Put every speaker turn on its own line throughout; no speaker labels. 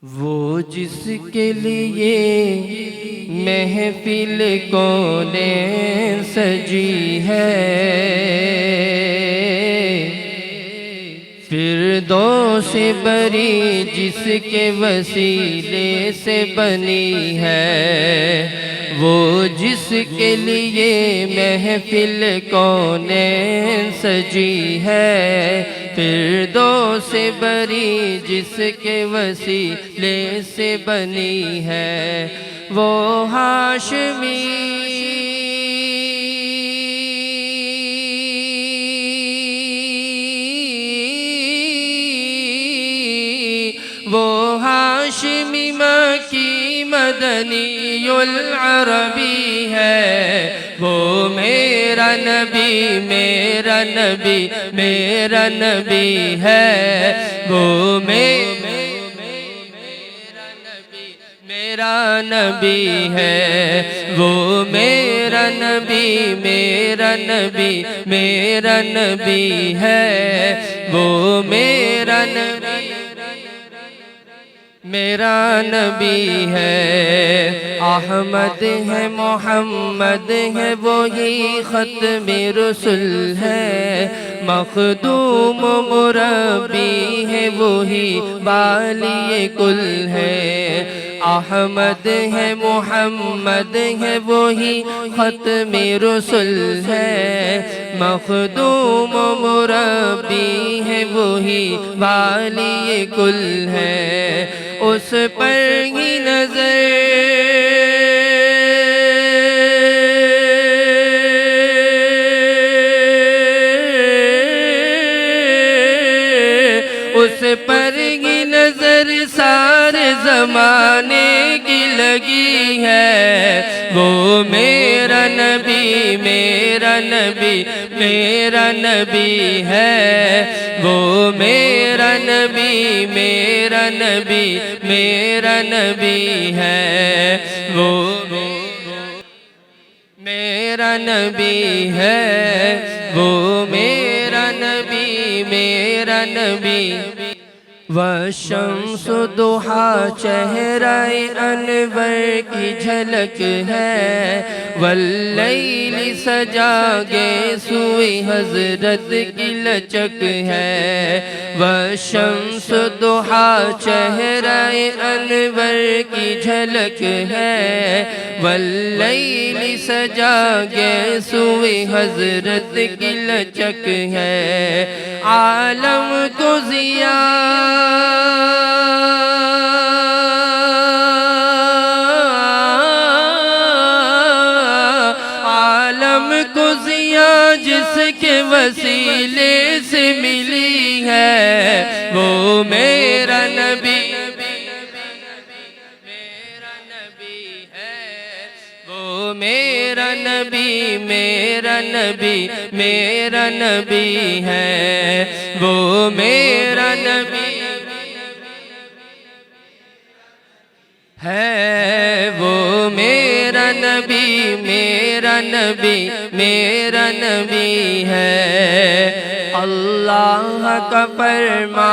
وہ جس کے لیے محفل کونین سجی ہے، فردوس بری جس کے وسیلے سے بنی ہے، وہ جس کے لیے محفل کونین سجی ہے، فردوس بری جس کے وسیلے سے بنی ہے، وہ ہاشمی مکی مدنی العربی ہے، وہ میرا نبی میرا نبی میرا نبی ہے، وہ میرا نبی ہے، وہ میرا نبی میرا نبی میرا نبی ہے، وہ میرا نبی میرا نبی ہے، احمد ہے محمد ہے، وہی ختم رسل ہے، مخدوم مربی ہے، وہی والی کل ہے، احمد ہے محمد ہے، وہی ختم رسل ہے، مخدوم مربی ہے، وہی والی کل ہے، اس پر ہی نظر اس پر ہی نظر سارے زمانے کی لگی ہے، وہ میرا نبی میرا نبی میرا نبی ہے، وہ میرا نبی میرا نبی میرا نبی ہے، وہ میرا نبی ہے، وہ میرا نبی میرا نبی، والشمس ضحیٰ چہرہ انور کی جھلک ہے، واللیل سجا گے سوئی حضرت کی لچک ہے، والشمس ضحیٰ چہرہ انور کی جھلک ہے، واللیل سجا گے سوئی حضرت کی لچک ہے، عالم کو ضیاء عالم کو ضیاء جس کے وسیلے سے ملی ہے، وہ میرا نبی میرا نبی ہے، وہ میرا نبی میرا نبی میرا نبی ہے، وہ میرا نبی ہے، وہ میرا نبی میرا نبی میرا نبی ہے، اللہ کا فرما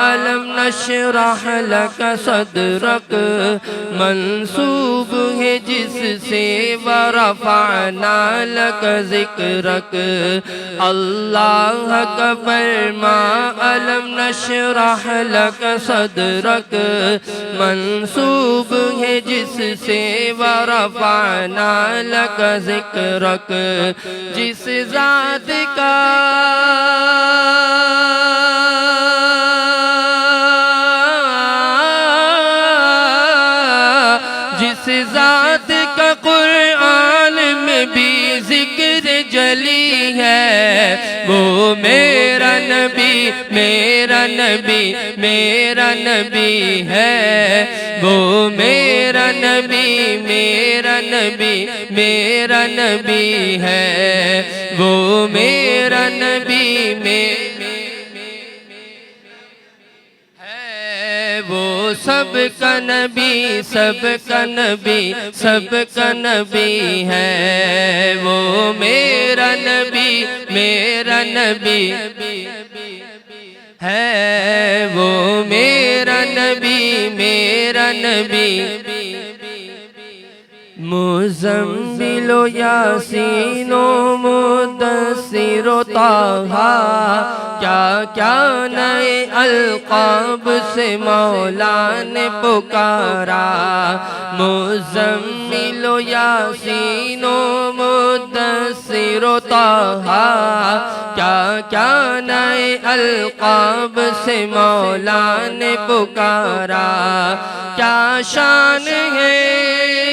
علم نشرح لک صدرک منسوب ہے جس سے ورفعنا لک ذکرک، اللہ کا فرما علم نشرح لک صدرک منسوب ہے جس سے ورفعنا لک ذکرک، جس ذات کا جس ذات کا قرآن میں بھی ذکر جلی ہے، وہ میرا نبی میرا نبی میرا نبی ہے، وہ میرا نبی میرا نبی میرا نبی ہے، وہ میرا نبی وہ سب کا نبی سب کا نبی سب کا نبی ہے، وہ میرا نبی میرا نبی ہے، وہ میرا نبی میرا میرا نبی مزمل و یاسین و مدثر و طٰہٰ کیا کیا نئے القاب سے مولا نے پکارا مزمل و یاسین و مدثر و طٰہٰ کیا کیا نئے القاب سے مولا نے پکارا کیا شان ہے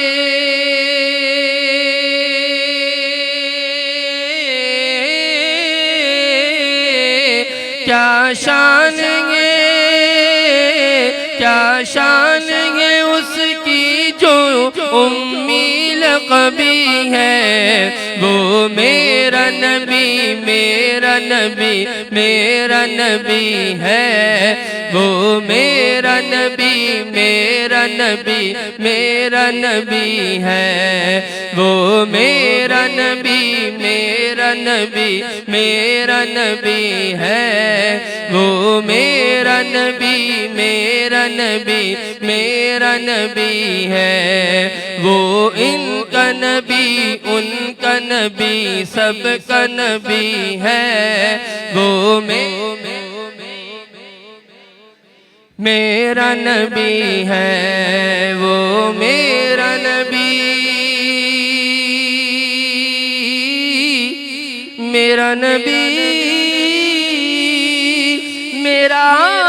کیا شان ہے اس کی جو امی لقبی ہے وہ میرا نبی میرا نبی میرا نبی ہے وہ میرا نبی میرا نبی میرا نبی ہے وہ میرا نبی میرا نبی میرا نبی ہے وہ میرا نبی میرا نبی میرا نبی ہے وہ ان کا نبی ان کا نبی سب کا نبی ہے وہ میرا نبی ہے وہ میرا نبی میرا نبی میرا